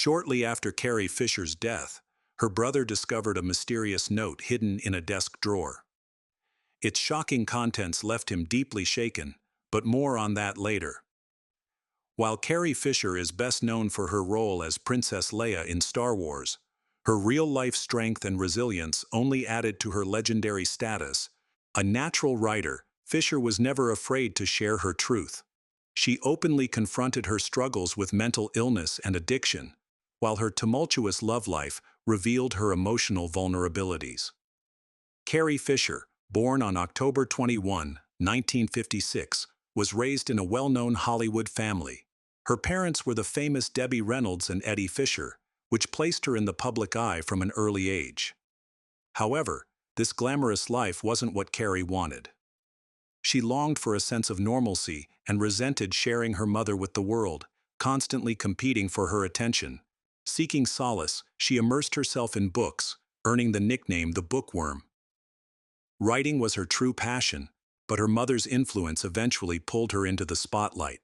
Shortly after Carrie Fisher's death, her brother discovered a mysterious note hidden in a desk drawer. Its shocking contents left him deeply shaken, but more on that later. While Carrie Fisher is best known for her role as Princess Leia in Star Wars, her real-life strength and resilience only added to her legendary status. A natural writer, Fisher was never afraid to share her truth. She openly confronted her struggles with mental illness and addiction, while her tumultuous love life revealed her emotional vulnerabilities. Carrie Fisher, born on October 21, 1956, was raised in a well-known Hollywood family. Her parents were the famous Debbie Reynolds and Eddie Fisher, which placed her in the public eye from an early age. However, this glamorous life wasn't what Carrie wanted. She longed for a sense of normalcy and resented sharing her mother with the world, constantly competing for her attention. Seeking solace, she immersed herself in books, earning the nickname the bookworm. Writing was her true passion, but her mother's influence eventually pulled her into the spotlight.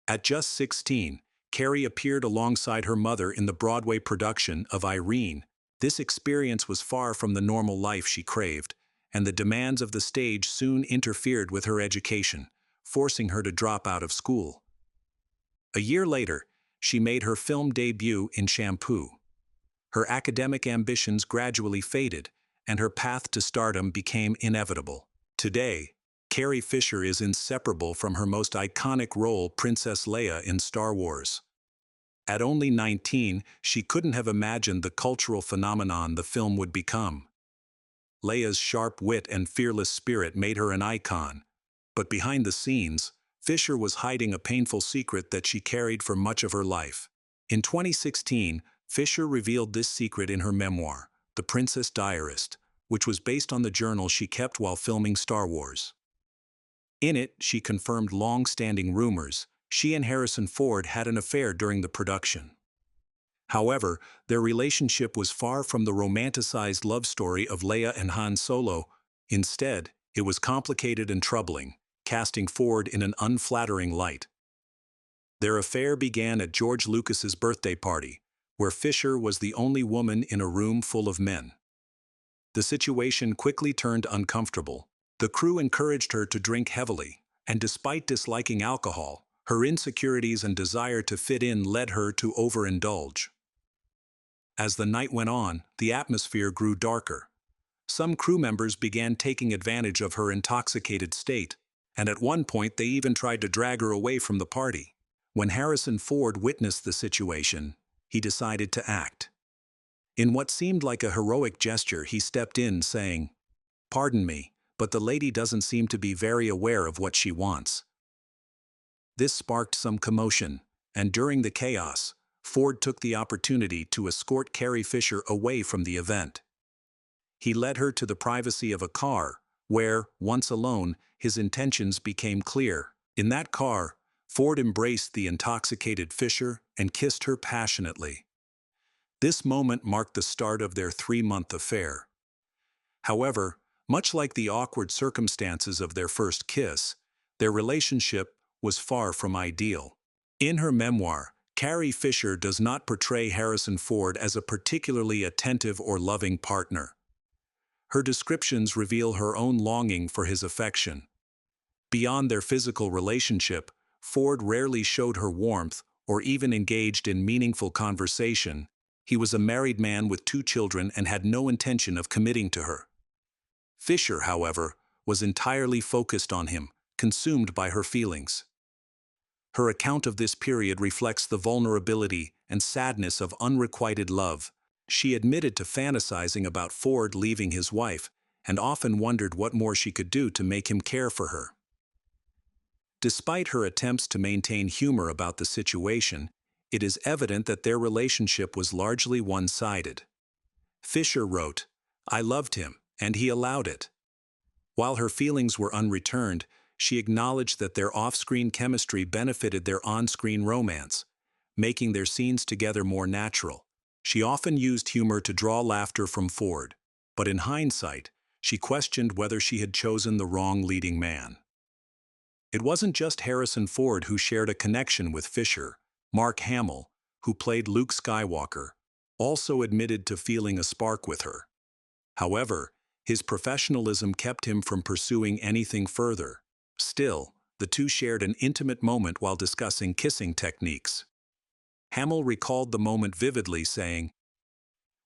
At just 16, Carrie appeared alongside her mother in the Broadway production of Irene. This experience was far from the normal life she craved, and the demands of the stage soon interfered with her education, forcing her to drop out of school. A year later, she made her film debut in Shampoo. Her academic ambitions gradually faded, and her path to stardom became inevitable. Today, Carrie Fisher is inseparable from her most iconic role, Princess Leia in Star Wars. At only 19, she couldn't have imagined the cultural phenomenon the film would become. Leia's sharp wit and fearless spirit made her an icon, but behind the scenes, Fisher was hiding a painful secret that she carried for much of her life. In 2016, Fisher revealed this secret in her memoir, The Princess Diarist, which was based on the journal she kept while filming Star Wars. In it, she confirmed long-standing rumors she and Harrison Ford had an affair during the production. However, their relationship was far from the romanticized love story of Leia and Han Solo. Instead, it was complicated and troubling, casting Ford in an unflattering light. Their affair began at George Lucas's birthday party, where Fisher was the only woman in a room full of men. The situation quickly turned uncomfortable. The crew encouraged her to drink heavily, and despite disliking alcohol, her insecurities and desire to fit in led her to overindulge. As the night went on, the atmosphere grew darker. Some crew members began taking advantage of her intoxicated state, and at one point they even tried to drag her away from the party. When Harrison Ford witnessed the situation, he decided to act. In what seemed like a heroic gesture, he stepped in, saying, "Pardon me, but the lady doesn't seem to be very aware of what she wants." This sparked some commotion, and during the chaos, Ford took the opportunity to escort Carrie Fisher away from the event. He led her to the privacy of a car, where, once alone, his intentions became clear. In that car, Ford embraced the intoxicated Fisher and kissed her passionately. This moment marked the start of their 3-month affair. However, much like the awkward circumstances of their first kiss, their relationship was far from ideal. In her memoir, Carrie Fisher does not portray Harrison Ford as a particularly attentive or loving partner. Her descriptions reveal her own longing for his affection. Beyond their physical relationship, Ford rarely showed her warmth or even engaged in meaningful conversation. He was a married man with 2 children and had no intention of committing to her. Fisher, however, was entirely focused on him, consumed by her feelings. Her account of this period reflects the vulnerability and sadness of unrequited love. She admitted to fantasizing about Ford leaving his wife, and often wondered what more she could do to make him care for her. Despite her attempts to maintain humor about the situation, it is evident that their relationship was largely one-sided. Fisher wrote, "I loved him, and he allowed it." While her feelings were unreturned, she acknowledged that their off-screen chemistry benefited their on-screen romance, making their scenes together more natural. She often used humor to draw laughter from Ford, but in hindsight, she questioned whether she had chosen the wrong leading man. It wasn't just Harrison Ford who shared a connection with Fisher. Mark Hamill, who played Luke Skywalker, also admitted to feeling a spark with her. However, his professionalism kept him from pursuing anything further. Still, the two shared an intimate moment while discussing kissing techniques. Hamill recalled the moment vividly, saying,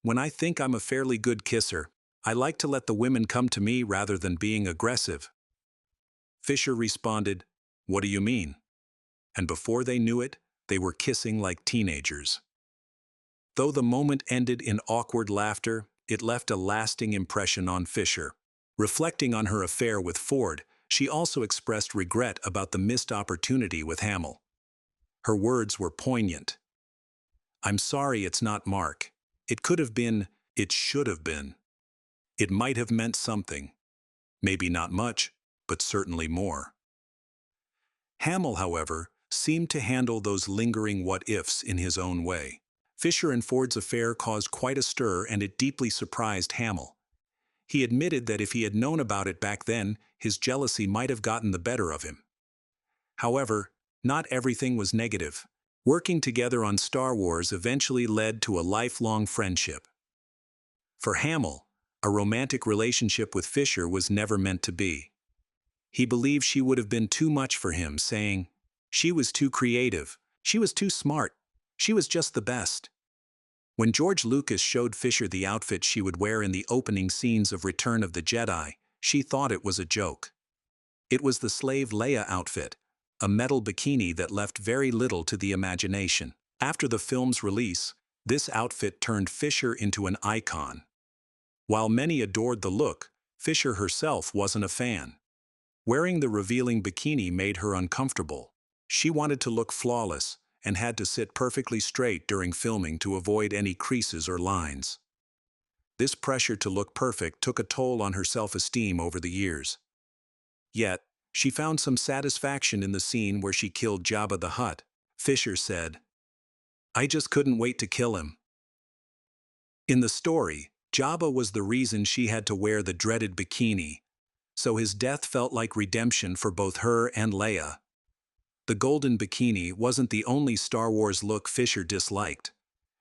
"When I think I'm a fairly good kisser, I like to let the women come to me rather than being aggressive." Fisher responded, "What do you mean?" And before they knew it, they were kissing like teenagers. Though the moment ended in awkward laughter, it left a lasting impression on Fisher. Reflecting on her affair with Ford, she also expressed regret about the missed opportunity with Hamill. Her words were poignant. "I'm sorry it's not Mark. It could have been, it should have been. It might have meant something. Maybe not much, but certainly more." Hamill, however, seemed to handle those lingering what-ifs in his own way. Fisher and Ford's affair caused quite a stir, and it deeply surprised Hamill. He admitted that if he had known about it back then, his jealousy might have gotten the better of him. However, not everything was negative. Working together on Star Wars eventually led to a lifelong friendship. For Hamill, a romantic relationship with Fisher was never meant to be. He believed she would have been too much for him, saying, "She was too creative, she was too smart, she was just the best." When George Lucas showed Fisher the outfit she would wear in the opening scenes of Return of the Jedi, she thought it was a joke. It was the slave Leia outfit, a metal bikini that left very little to the imagination. After the film's release, this outfit turned Fisher into an icon. While many adored the look, Fisher herself wasn't a fan. Wearing the revealing bikini made her uncomfortable. She wanted to look flawless and had to sit perfectly straight during filming to avoid any creases or lines. This pressure to look perfect took a toll on her self-esteem over the years. Yet, she found some satisfaction in the scene where she killed Jabba the Hutt. Fisher said, "I just couldn't wait to kill him." In the story, Jabba was the reason she had to wear the dreaded bikini, so his death felt like redemption for both her and Leia. The golden bikini wasn't the only Star Wars look Fisher disliked.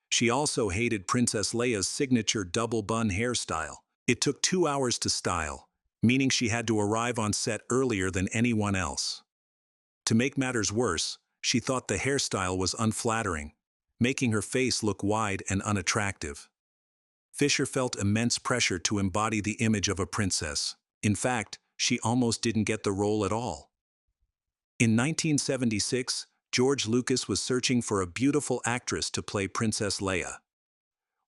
She also hated Princess Leia's signature double bun hairstyle. It took 2 hours to style, meaning she had to arrive on set earlier than anyone else. To make matters worse, she thought the hairstyle was unflattering, making her face look wide and unattractive. Fisher felt immense pressure to embody the image of a princess. In fact, she almost didn't get the role at all. In 1976, George Lucas was searching for a beautiful actress to play Princess Leia.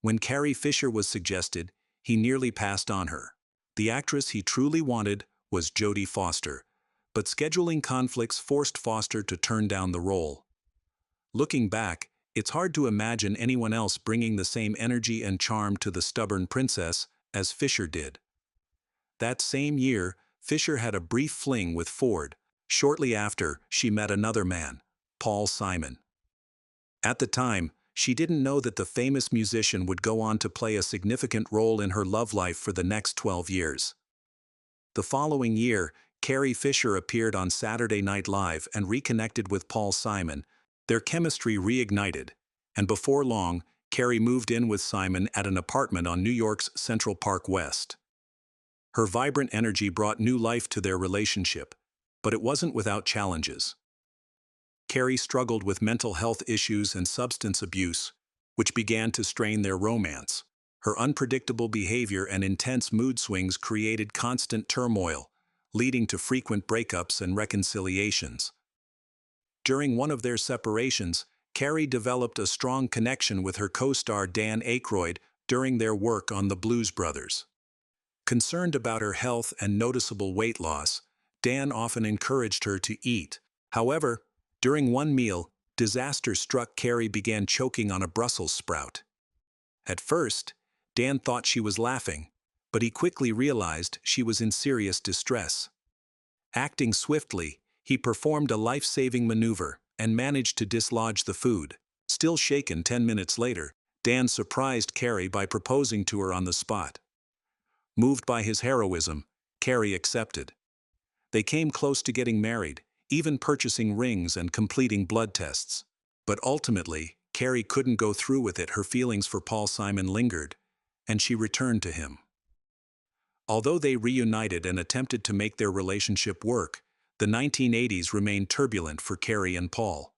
When Carrie Fisher was suggested, he nearly passed on her. The actress he truly wanted was Jodie Foster, but scheduling conflicts forced Foster to turn down the role. Looking back, it's hard to imagine anyone else bringing the same energy and charm to the stubborn princess as Fisher did. That same year, Fisher had a brief fling with Ford. Shortly after, she met another man, Paul Simon. At the time, she didn't know that the famous musician would go on to play a significant role in her love life for the next 12 years. The following year, Carrie Fisher appeared on Saturday Night Live and reconnected with Paul Simon. Their chemistry reignited, and before long, Carrie moved in with Simon at an apartment on New York's Central Park West. Her vibrant energy brought new life to their relationship, but it wasn't without challenges. Carrie struggled with mental health issues and substance abuse, which began to strain their romance. Her unpredictable behavior and intense mood swings created constant turmoil, leading to frequent breakups and reconciliations. During one of their separations, Carrie developed a strong connection with her co-star Dan Aykroyd during their work on The Blues Brothers. Concerned about her health and noticeable weight loss, Dan often encouraged her to eat. However, during one meal, disaster struck. Carrie began choking on a Brussels sprout. At first, Dan thought she was laughing, but he quickly realized she was in serious distress. Acting swiftly, he performed a life-saving maneuver and managed to dislodge the food. Still shaken 10 minutes later, Dan surprised Carrie by proposing to her on the spot. Moved by his heroism, Carrie accepted. They came close to getting married, even purchasing rings and completing blood tests. But ultimately, Carrie couldn't go through with it, her feelings for Paul Simon lingered, and she returned to him. Although they reunited and attempted to make their relationship work, the 1980s remained turbulent for Carrie and Paul.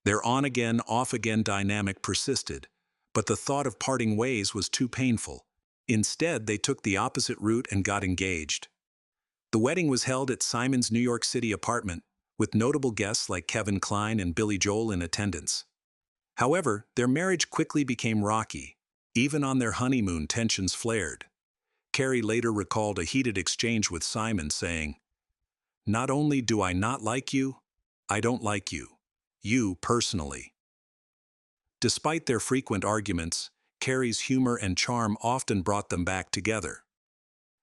Their on-again, off-again dynamic persisted, but the thought of parting ways was too painful. Instead, they took the opposite route and got engaged. The wedding was held at Simon's New York City apartment, with notable guests like Kevin Kline and Billy Joel in attendance. However, their marriage quickly became rocky. Even on their honeymoon, tensions flared. Carrie later recalled a heated exchange with Simon saying, "Not only do I not like you, I don't like you. You personally." Despite their frequent arguments, Carrie's humor and charm often brought them back together.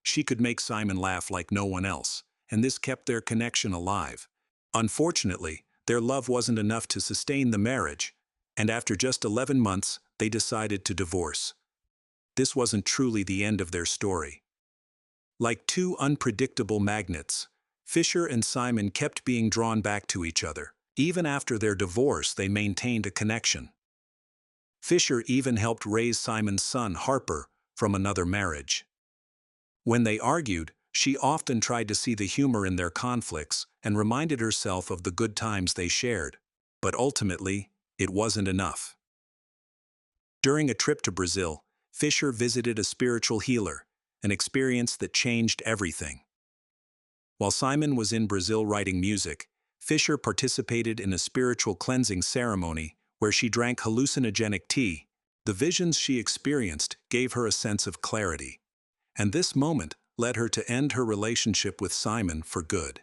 She could make Simon laugh like no one else, and this kept their connection alive. Unfortunately, their love wasn't enough to sustain the marriage, and after just 11 months, they decided to divorce. This wasn't truly the end of their story. Like two unpredictable magnets, Fisher and Simon kept being drawn back to each other. Even after their divorce, they maintained a connection. Fisher even helped raise Simon's son, Harper, from another marriage. When they argued, she often tried to see the humor in their conflicts and reminded herself of the good times they shared. But ultimately, it wasn't enough. During a trip to Brazil, Fisher visited a spiritual healer, an experience that changed everything. While Simon was in Brazil writing music, Fisher participated in a spiritual cleansing ceremony where she drank hallucinogenic tea. The visions she experienced gave her a sense of clarity, and this moment led her to end her relationship with Simon for good.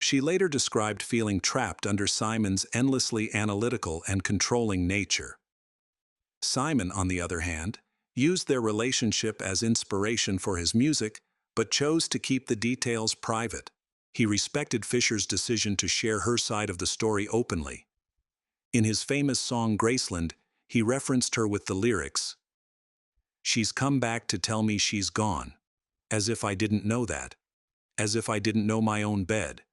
She later described feeling trapped under Simon's endlessly analytical and controlling nature. Simon, on the other hand, used their relationship as inspiration for his music, but chose to keep the details private. He respected Fisher's decision to share her side of the story openly. In his famous song Graceland, he referenced her with the lyrics, "She's come back to tell me she's gone. As if I didn't know that. As if I didn't know my own bed.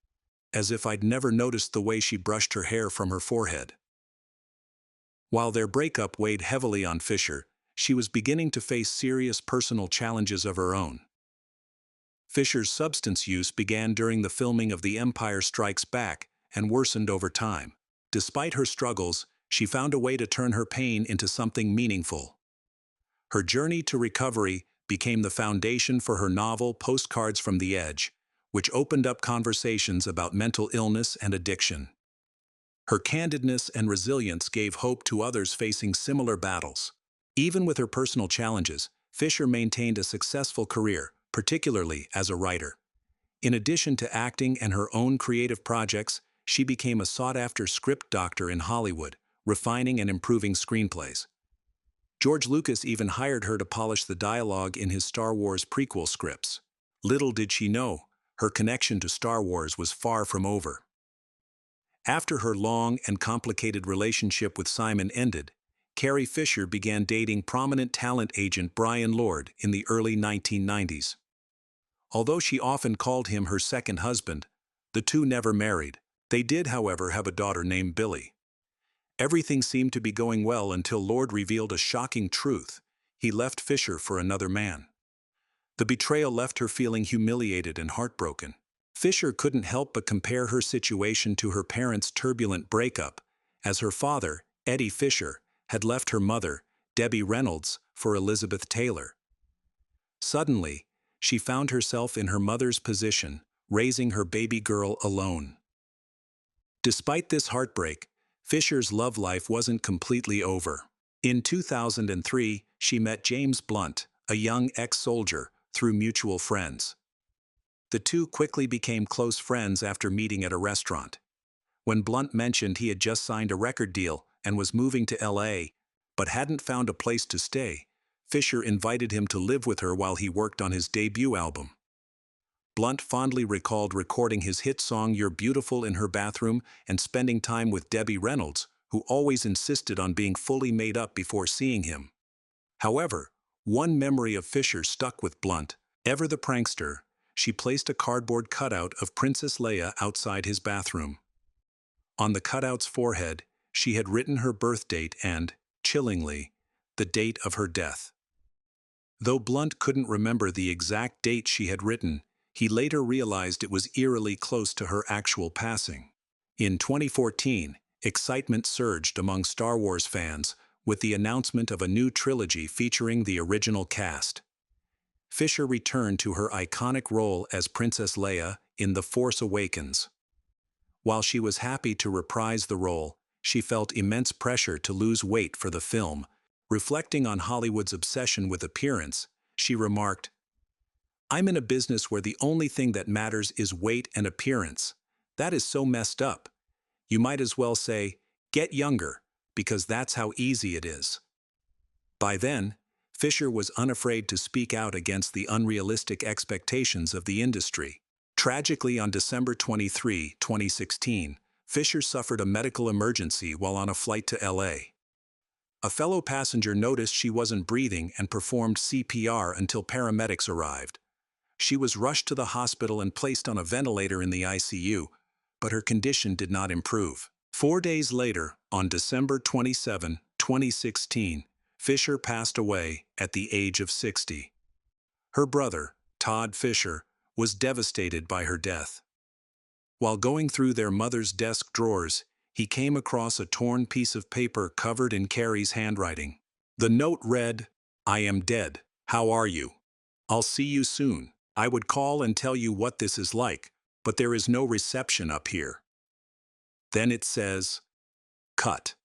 As if I'd never noticed the way she brushed her hair from her forehead." While their breakup weighed heavily on Fisher, she was beginning to face serious personal challenges of her own. Fisher's substance use began during the filming of The Empire Strikes Back and worsened over time. Despite her struggles, she found a way to turn her pain into something meaningful. Her journey to recovery became the foundation for her novel Postcards from the Edge, which opened up conversations about mental illness and addiction. Her candidness and resilience gave hope to others facing similar battles. Even with her personal challenges, Fisher maintained a successful career, particularly as a writer. In addition to acting and her own creative projects, she became a sought-after script doctor in Hollywood, refining and improving screenplays. George Lucas even hired her to polish the dialogue in his Star Wars prequel scripts. Little did she know, her connection to Star Wars was far from over. After her long and complicated relationship with Simon ended, Carrie Fisher began dating prominent talent agent Brian Lord in the early 1990s. Although she often called him her second husband, the two never married. They did, however, have a daughter named Billy. Everything seemed to be going well until Lord revealed a shocking truth. He left Fisher for another man. The betrayal left her feeling humiliated and heartbroken. Fisher couldn't help but compare her situation to her parents' turbulent breakup, as her father, Eddie Fisher, had left her mother, Debbie Reynolds, for Elizabeth Taylor. Suddenly, she found herself in her mother's position, raising her baby girl alone. Despite this heartbreak, Fisher's love life wasn't completely over. In 2003, she met James Blunt, a young ex-soldier, through mutual friends. The two quickly became close friends after meeting at a restaurant. When Blunt mentioned he had just signed a record deal and was moving to LA, but hadn't found a place to stay, Fisher invited him to live with her while he worked on his debut album. Blunt fondly recalled recording his hit song You're Beautiful in her bathroom and spending time with Debbie Reynolds, who always insisted on being fully made up before seeing him. However, one memory of Fisher stuck with Blunt. Ever the prankster, she placed a cardboard cutout of Princess Leia outside his bathroom. On the cutout's forehead, she had written her birth date and, chillingly, the date of her death. Though Blunt couldn't remember the exact date she had written, he later realized it was eerily close to her actual passing. In 2014, excitement surged among Star Wars fans with the announcement of a new trilogy featuring the original cast. Fisher returned to her iconic role as Princess Leia in The Force Awakens. While she was happy to reprise the role, she felt immense pressure to lose weight for the film. Reflecting on Hollywood's obsession with appearance, she remarked, "I'm in a business where the only thing that matters is weight and appearance. That is so messed up. You might as well say, get younger, because that's how easy it is." By then, Fisher was unafraid to speak out against the unrealistic expectations of the industry. Tragically, on December 23, 2016, Fisher suffered a medical emergency while on a flight to LA. A fellow passenger noticed she wasn't breathing and performed CPR until paramedics arrived. She was rushed to the hospital and placed on a ventilator in the ICU, but her condition did not improve. 4 days later, on December 27, 2016, Fisher passed away at the age of 60. Her brother, Todd Fisher, was devastated by her death. While going through their mother's desk drawers, he came across a torn piece of paper covered in Carrie's handwriting. The note read, "I am dead. How are you? I'll see you soon. I would call and tell you what this is like, but there is no reception up here." Then it says, "Cut.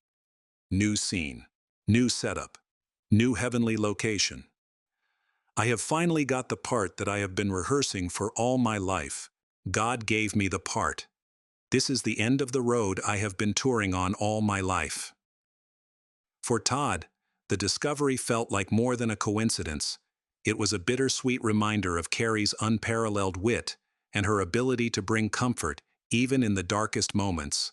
New scene. New setup. New heavenly location. I have finally got the part that I have been rehearsing for all my life. God gave me the part. This is the end of the road I have been touring on all my life." For Todd, the discovery felt like more than a coincidence. It was a bittersweet reminder of Carrie's unparalleled wit and her ability to bring comfort even in the darkest moments.